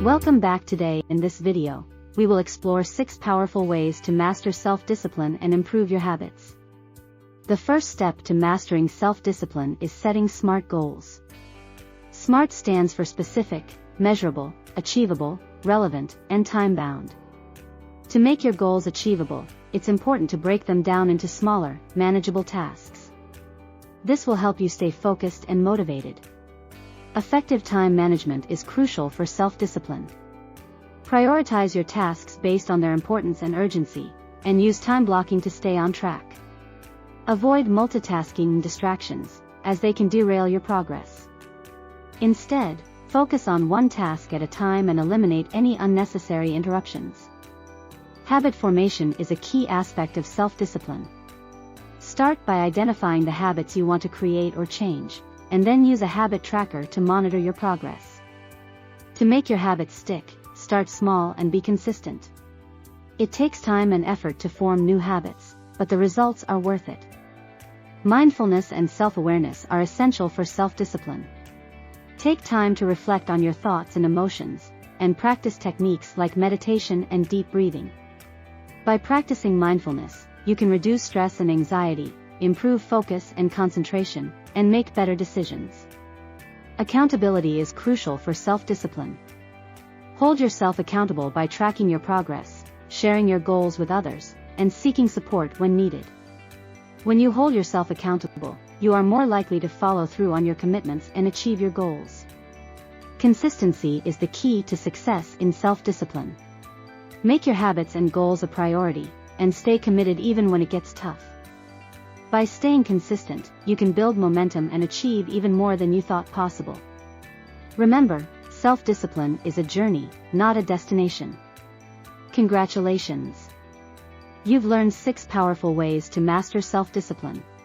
Welcome back. Today, in this video, we will explore 6 powerful ways to master self-discipline and improve your habits. The first step to mastering self-discipline is setting SMART goals. SMART stands for specific, measurable, achievable, relevant, and time-bound. To make your goals achievable, it's important to break them down into smaller, manageable tasks. This will help you stay focused and motivated. Effective time management is crucial for self-discipline. Prioritize your tasks based on their importance and urgency, and use time blocking to stay on track. Avoid multitasking and distractions, as they can derail your progress. Instead, focus on one task at a time and eliminate any unnecessary interruptions. Habit formation is a key aspect of self-discipline. Start by identifying the habits you want to create or change, and then use a habit tracker to monitor your progress. To make your habits stick, start small and be consistent. It takes time and effort to form new habits, but the results are worth it. Mindfulness and self-awareness are essential for self-discipline. Take time to reflect on your thoughts and emotions, and practice techniques like meditation and deep breathing. By practicing mindfulness, you can reduce stress and anxiety, improve focus and concentration, and make better decisions. Accountability is crucial for self-discipline. Hold yourself accountable by tracking your progress, sharing your goals with others, and seeking support when needed. When you hold yourself accountable, you are more likely to follow through on your commitments and achieve your goals. Consistency is the key to success in self-discipline. Make your habits and goals a priority, and stay committed even when it gets tough. By staying consistent, you can build momentum and achieve even more than you thought possible. Remember, self-discipline is a journey, not a destination. Congratulations! You've learned 6 powerful ways to master self-discipline.